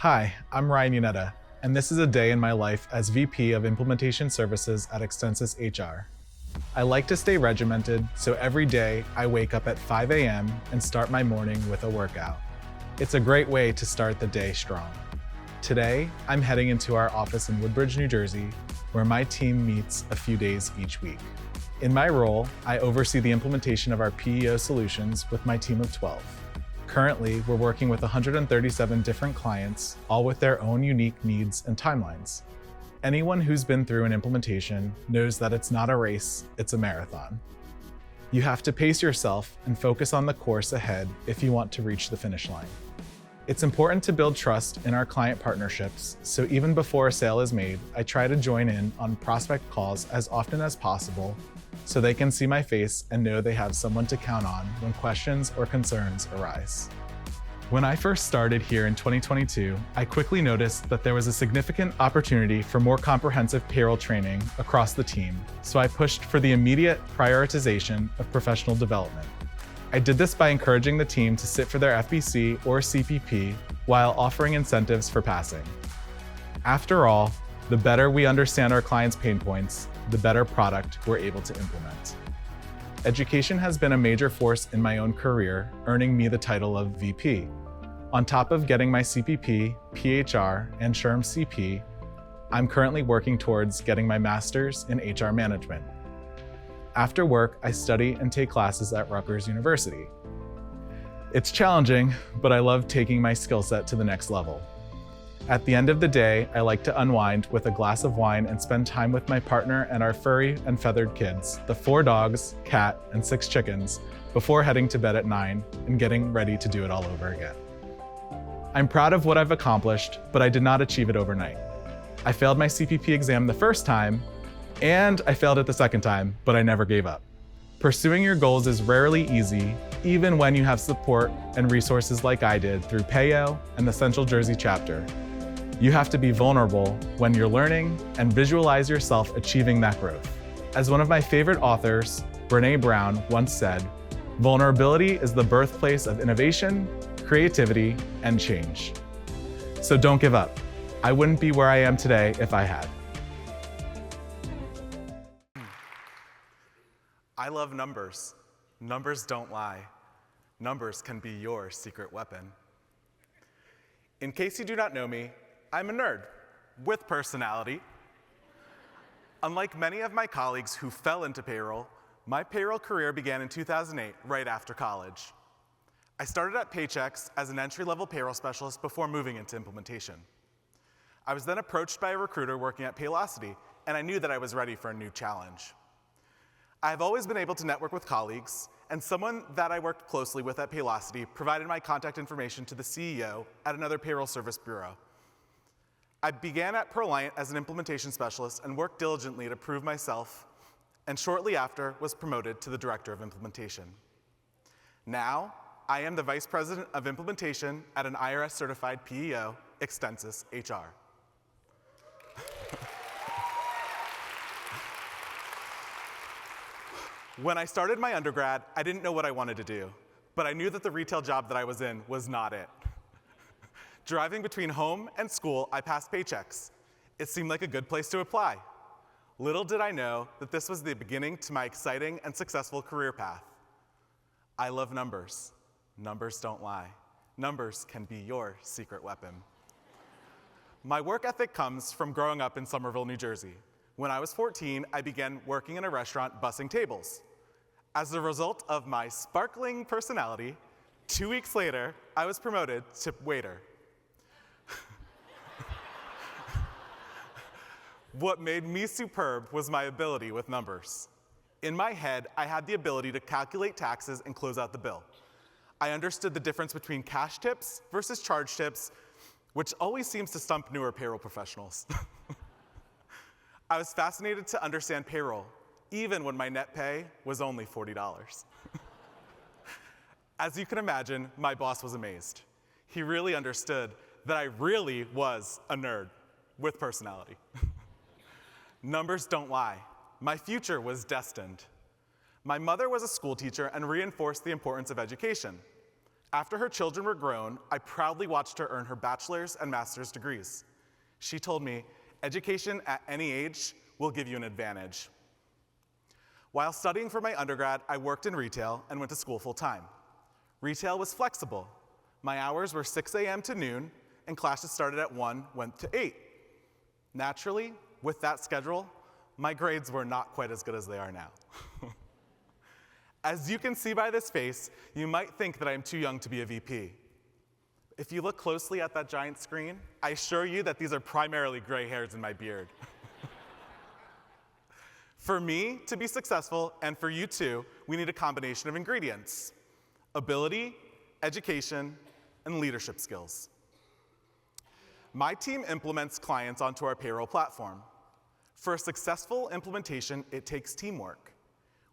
Hi, I'm Ryan Yannetta, and this is a day in my life as VP of Implementation Services at ExtensisHR. I like to stay regimented, so every day I wake up at 5 a.m. and start my morning with a workout. It's a great way to start the day strong. Today, I'm heading into our office in Woodbridge, New Jersey, where my team meets a few days each week. In my role, I oversee the implementation of our PEO solutions with my team of 12. Currently, we're working with 137 different clients, all with their own unique needs and timelines. Anyone who's been through an implementation knows that it's not a race, it's a marathon. You have to pace yourself and focus on the course ahead if you want to reach the finish line. It's important to build trust in our client partnerships, so even before a sale is made, I try to join in on prospect calls as often as possible so they can see my face and know they have someone to count on when questions or concerns arise. When I first started here in 2022, I quickly noticed that there was a significant opportunity for more comprehensive payroll training across the team, so I pushed for the immediate prioritization of professional development. I did this by encouraging the team to sit for their FBC or CPP while offering incentives for passing. After all, the better we understand our clients' pain points, the better product we're able to implement. Education has been a major force in my own career, earning me the title of VP. On top of getting my CPP, PHR, and SHRM-CP, I'm currently working towards getting my master's in HR management. After work, I study and take classes at Rutgers University. It's challenging, but I love taking my skill set to the next level. At the end of the day, I like to unwind with a glass of wine and spend time with my partner and our furry and feathered kids, the 4 dogs, cat, and 6 chickens, before heading to bed at 9 and getting ready to do it all over again. I'm proud of what I've accomplished, but I did not achieve it overnight. I failed my CPP exam the first time, and I failed it the second time, but I never gave up. Pursuing your goals is rarely easy, even when you have support and resources like I did through PAYO and the Central Jersey chapter. You have to be vulnerable when you're learning and visualize yourself achieving that growth. As one of my favorite authors, Brené Brown, once said, "Vulnerability is the birthplace of innovation, creativity, and change." So don't give up. I wouldn't be where I am today if I had. I love numbers. Numbers don't lie. Numbers can be your secret weapon. In case you do not know me, I'm a nerd with personality. Unlike many of my colleagues who fell into payroll, my payroll career began in 2008, right after college. I started at Paychex as an entry-level payroll specialist before moving into implementation. I was then approached by a recruiter working at Paylocity, and I knew that I was ready for a new challenge. I've always been able to network with colleagues, and someone that I worked closely with at Paylocity provided my contact information to the CEO at another payroll service bureau. I began at ProLiant as an implementation specialist and worked diligently to prove myself, and shortly after was promoted to the director of implementation. Now, I am the vice president of implementation at an IRS-certified PEO, ExtensisHR. When I started my undergrad, I didn't know what I wanted to do, but I knew that the retail job that I was in was not it. Driving between home and school, I passed Paychex. It seemed like a good place to apply. Little did I know that this was the beginning to my exciting and successful career path. I love numbers. Numbers don't lie. Numbers can be your secret weapon. My work ethic comes from growing up in Somerville, New Jersey. When I was 14, I began working in a restaurant bussing tables. As a result of my sparkling personality, 2 weeks later, I was promoted to waiter. What made me superb was my ability with numbers. In my head, I had the ability to calculate taxes and close out the bill. I understood the difference between cash tips versus charge tips, which always seems to stump newer payroll professionals. I was fascinated to understand payroll, even when my net pay was only $40. As you can imagine, my boss was amazed. He really understood that I really was a nerd with personality. Numbers don't lie. My future was destined. My mother was a school teacher and reinforced the importance of education. After her children were grown, I proudly watched her earn her bachelor's and master's degrees. She told me, education at any age will give you an advantage. While studying for my undergrad, I worked in retail and went to school full-time. Retail was flexible. My hours were 6 a.m. to noon, and classes started at 1, went to 8. Naturally, with that schedule, my grades were not quite as good as they are now. As you can see by this face, you might think that I am too young to be a VP. If you look closely at that giant screen, I assure you that these are primarily gray hairs in my beard. For me to be successful, and for you too, we need a combination of ingredients: ability, education, and leadership skills. My team implements clients onto our payroll platform. For a successful implementation, it takes teamwork.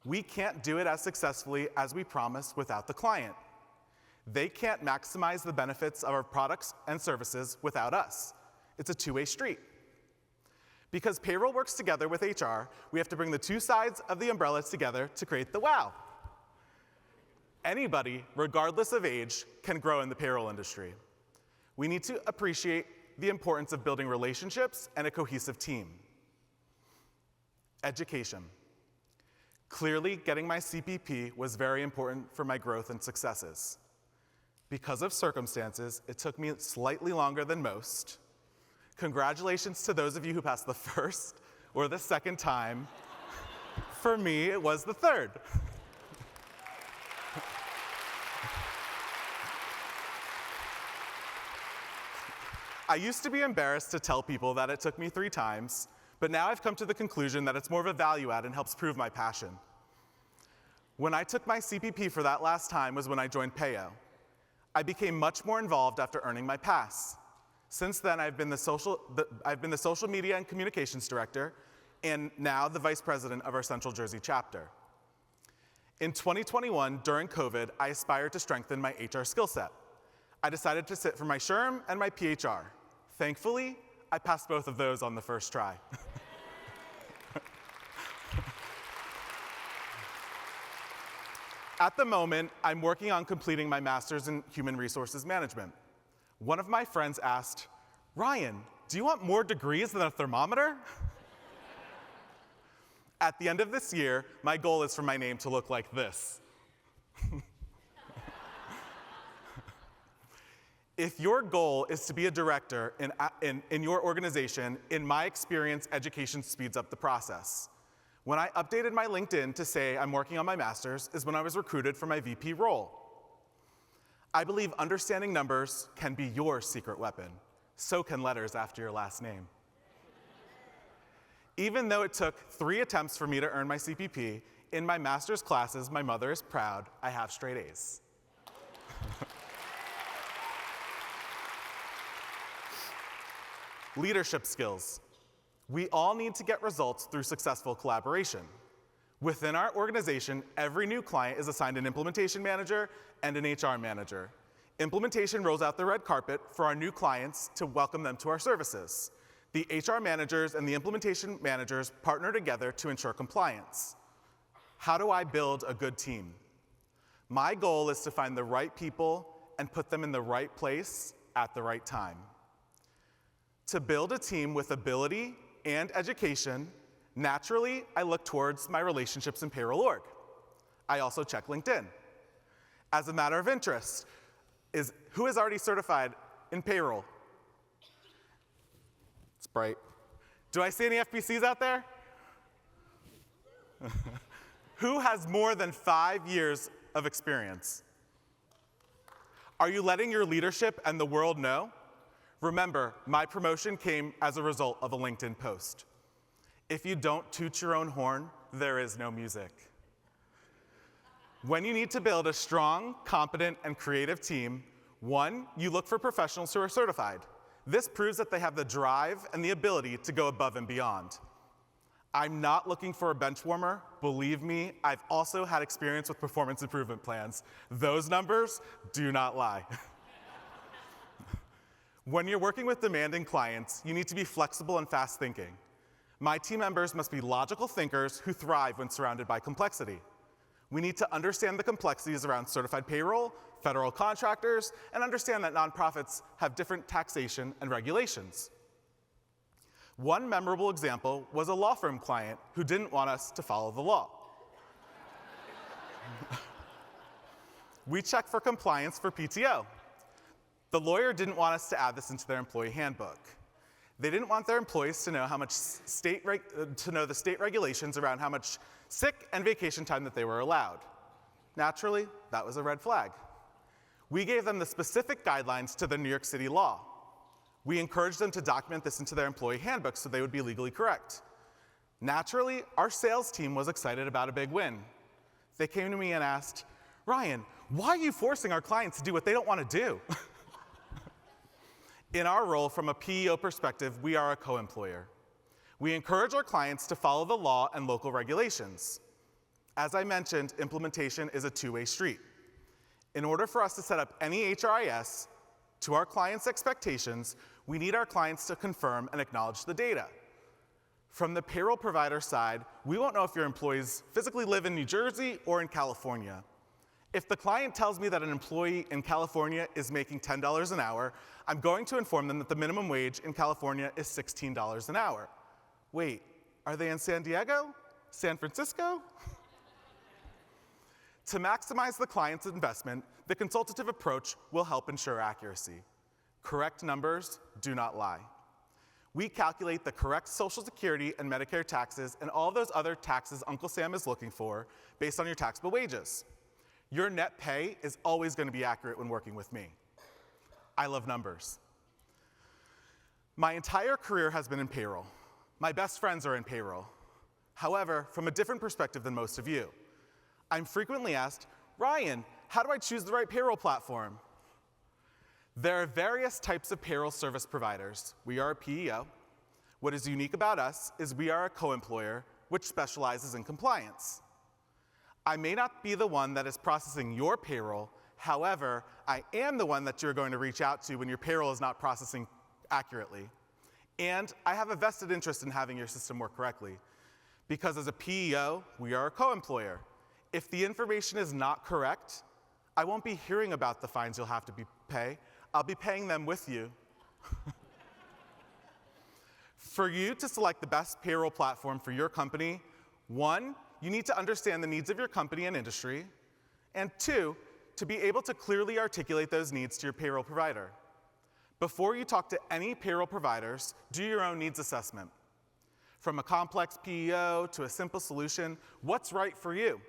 We can't do it as successfully as we promised without the client. They can't maximize the benefits of our products and services without us. It's a two-way street. Because payroll works together with HR, we have to bring the two sides of the umbrella together to create the wow. Anybody, regardless of age, can grow in the payroll industry. We need to appreciate the importance of building relationships and a cohesive team. Education. Clearly, getting my CPP was very important for my growth and successes. Because of circumstances, it took me slightly longer than most. Congratulations to those of you who passed the first or the second time. For me, it was the third. I used to be embarrassed to tell people that it took me 3 times, but now I've come to the conclusion that it's more of a value add and helps prove my passion. When I took my CPP for that last time was when I joined Payo. I became much more involved after earning my pass. Since then, I've been the social media and communications director, and now the vice president of our Central Jersey chapter. In 2021, during COVID, I aspired to strengthen my HR skill set. I decided to sit for my SHRM and my PHR. Thankfully, I passed both of those on the first try. At the moment, I'm working on completing my master's in human resources management. One of my friends asked, "Ryan, do you want more degrees than a thermometer?" At the end of this year, my goal is for my name to look like this. If your goal is to be a director in your organization, in my experience, education speeds up the process. When I updated my LinkedIn to say I'm working on my master's is when I was recruited for my VP role. I believe understanding numbers can be your secret weapon. So can letters after your last name. Even though it took 3 attempts for me to earn my CPP, in my master's classes, my mother is proud I have straight A's. Leadership skills. We all need to get results through successful collaboration. Within our organization, every new client is assigned an implementation manager and an HR manager. Implementation rolls out the red carpet for our new clients to welcome them to our services. The HR managers and the implementation managers partner together to ensure compliance. How do I build a good team? My goal is to find the right people and put them in the right place at the right time. To build a team with ability and education, naturally, I look towards my relationships in payroll org. I also check LinkedIn. As a matter of interest, who is already certified in payroll? It's bright. Do I see any FPCs out there? Who has more than 5 years of experience? Are you letting your leadership and the world know? Remember, my promotion came as a result of a LinkedIn post. If you don't toot your own horn, there is no music. When you need to build a strong, competent, and creative team, 1, you look for professionals who are certified. This proves that they have the drive and the ability to go above and beyond. I'm not looking for a bench warmer. Believe me, I've also had experience with performance improvement plans. Those numbers do not lie. When you're working with demanding clients, you need to be flexible and fast thinking. My team members must be logical thinkers who thrive when surrounded by complexity. We need to understand the complexities around certified payroll, federal contractors, and understand that nonprofits have different taxation and regulations. One memorable example was a law firm client who didn't want us to follow the law. We checked for compliance for PTO. The lawyer didn't want us to add this into their employee handbook. They didn't want their employees to know the state regulations around how much sick and vacation time that they were allowed. Naturally, that was a red flag. We gave them the specific guidelines to the New York City law. We encouraged them to document this into their employee handbook so they would be legally correct. Naturally, our sales team was excited about a big win. They came to me and asked, "Ryan, why are you forcing our clients to do what they don't want to do?" In our role from a PEO perspective, we are a co-employer. We encourage our clients to follow the law and local regulations. As I mentioned, implementation is a two-way street. In order for us to set up any HRIS to our clients' expectations, we need our clients to confirm and acknowledge the data. From the payroll provider side, we won't know if your employees physically live in New Jersey or in California. If the client tells me that an employee in California is making $10 an hour, I'm going to inform them that the minimum wage in California is $16 an hour. Wait, are they in San Diego? San Francisco? To maximize the client's investment, the consultative approach will help ensure accuracy. Correct numbers do not lie. We calculate the correct Social Security and Medicare taxes and all those other taxes Uncle Sam is looking for based on your taxable wages. Your net pay is always going to be accurate when working with me. I love numbers. My entire career has been in payroll. My best friends are in payroll. However, from a different perspective than most of you. I'm frequently asked, "Ryan, how do I choose the right payroll platform?" There are various types of payroll service providers. We are a PEO. What is unique about us is we are a co-employer, which specializes in compliance. I may not be the one that is processing your payroll. However, I am the one that you're going to reach out to when your payroll is not processing accurately. And I have a vested interest in having your system work correctly. Because as a PEO, we are a co-employer. If the information is not correct, I won't be hearing about the fines you'll have to pay. I'll be paying them with you. For you to select the best payroll platform for your company, 1, you need to understand the needs of your company and industry, and 2, to be able to clearly articulate those needs to your payroll provider. Before you talk to any payroll providers, do your own needs assessment. From a complex PEO to a simple solution, what's right for you?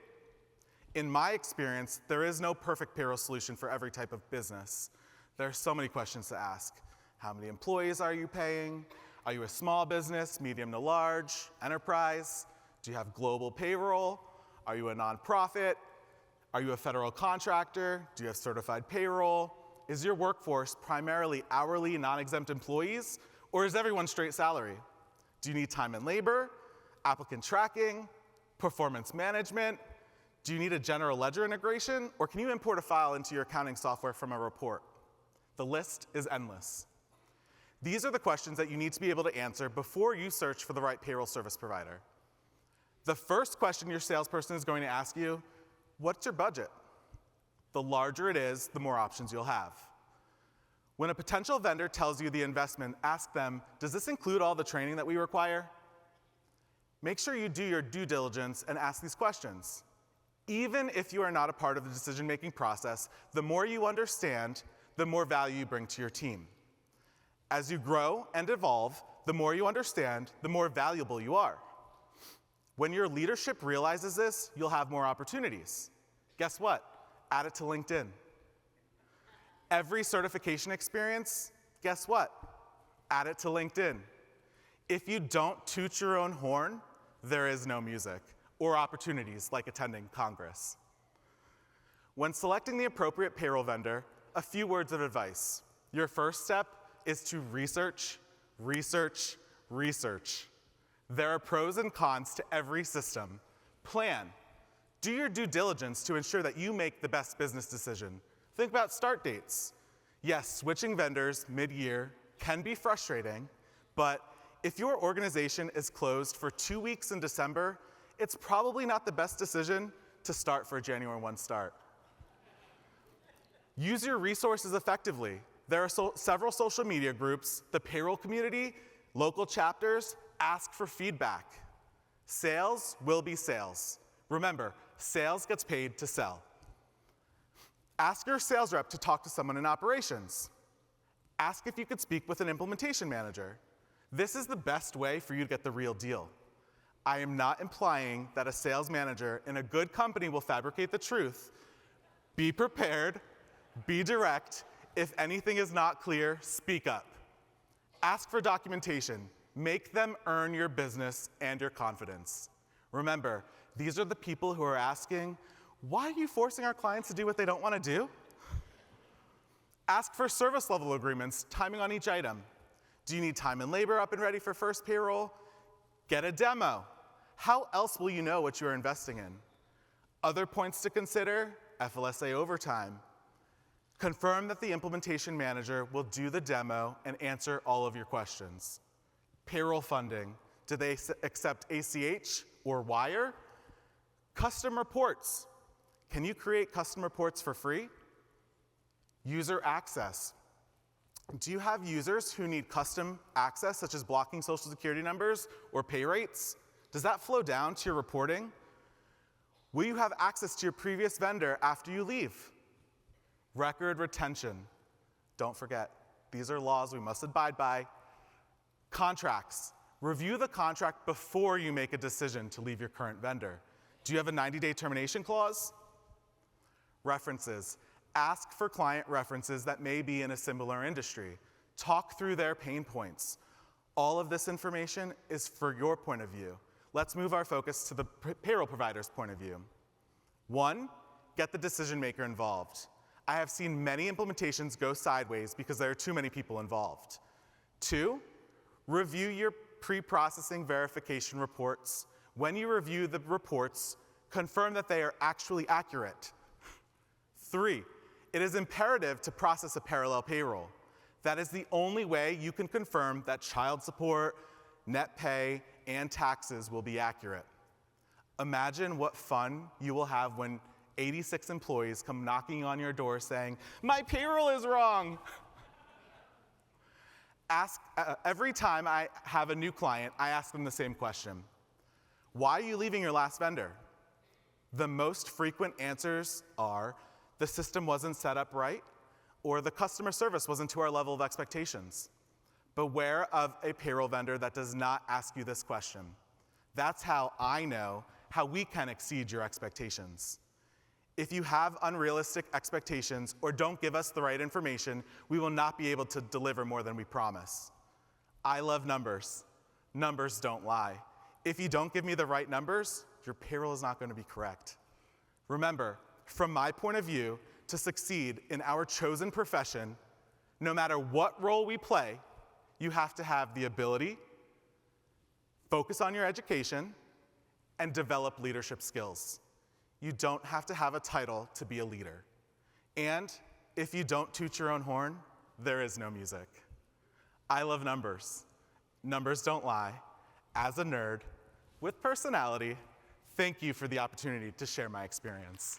In my experience, there is no perfect payroll solution for every type of business. There are so many questions to ask. How many employees are you paying? Are you a small business, medium to large, enterprise? Do you have global payroll? Are you a nonprofit? Are you a federal contractor? Do you have certified payroll? Is your workforce primarily hourly, non-exempt employees, or is everyone straight salary? Do you need time and labor, applicant tracking, performance management? Do you need a general ledger integration, or can you import a file into your accounting software from a report? The list is endless. These are the questions that you need to be able to answer before you search for the right payroll service provider. The first question your salesperson is going to ask you, what's your budget? The larger it is, the more options you'll have. When a potential vendor tells you the investment, ask them, does this include all the training that we require? Make sure you do your due diligence and ask these questions. Even if you are not a part of the decision-making process, the more you understand, the more value you bring to your team. As you grow and evolve, the more you understand, the more valuable you are. When your leadership realizes this, you'll have more opportunities. Guess what? Add it to LinkedIn. Every certification experience, guess what? Add it to LinkedIn. If you don't toot your own horn, there is no music or opportunities like attending Congress. When selecting the appropriate payroll vendor, a few words of advice. Your first step is to research, research, research. There are pros and cons to every system. Plan. Do your due diligence to ensure that you make the best business decision. Think about start dates. Yes, switching vendors mid-year can be frustrating, but if your organization is closed for 2 weeks in December, it's probably not the best decision to start for a January 1 start. Use your resources effectively. There are several social media groups, the payroll community, local chapters. Ask for feedback. Sales will be sales. Remember, sales gets paid to sell. Ask your sales rep to talk to someone in operations. Ask if you could speak with an implementation manager. This is the best way for you to get the real deal. I am not implying that a sales manager in a good company will fabricate the truth. Be prepared, be direct. If anything is not clear, speak up. Ask for documentation. Make them earn your business and your confidence. Remember, these are the people who are asking, why are you forcing our clients to do what they don't want to do? Ask for service level agreements, timing on each item. Do you need time and labor up and ready for first payroll? Get a demo. How else will you know what you are investing in? Other points to consider, FLSA overtime. Confirm that the implementation manager will do the demo and answer all of your questions. Payroll funding. Do they accept ACH or wire? Custom reports. Can you create custom reports for free? User access. Do you have users who need custom access, such as blocking social security numbers or pay rates? Does that flow down to your reporting? Will you have access to your previous vendor after you leave? Record retention. Don't forget, these are laws we must abide by. Contracts. Review the contract before you make a decision to leave your current vendor. Do you have a 90-day termination clause? References. Ask for client references that may be in a similar industry. Talk through their pain points. All of this information is for your point of view. Let's move our focus to the payroll provider's point of view. 1, get the decision maker involved. I have seen many implementations go sideways because there are too many people involved. 2, review your pre-processing verification reports. When you review the reports, confirm that they are actually accurate. 3, it is imperative to process a parallel payroll. That is the only way you can confirm that child support, net pay, and taxes will be accurate. Imagine what fun you will have when 86 employees come knocking on your door saying, "My payroll is wrong." Every time I have a new client, I ask them the same question. Why are you leaving your last vendor? The most frequent answers are, the system wasn't set up right, or the customer service wasn't to our level of expectations. Beware of a payroll vendor that does not ask you this question. That's how I know how we can exceed your expectations. If you have unrealistic expectations or don't give us the right information, we will not be able to deliver more than we promise. I love numbers. Numbers don't lie. If you don't give me the right numbers, your payroll is not going to be correct. Remember, from my point of view, to succeed in our chosen profession, no matter what role we play, you have to have the ability, focus on your education, and develop leadership skills. You don't have to have a title to be a leader. And if you don't toot your own horn, there is no music. I love numbers. Numbers don't lie. As a nerd with personality, thank you for the opportunity to share my experience.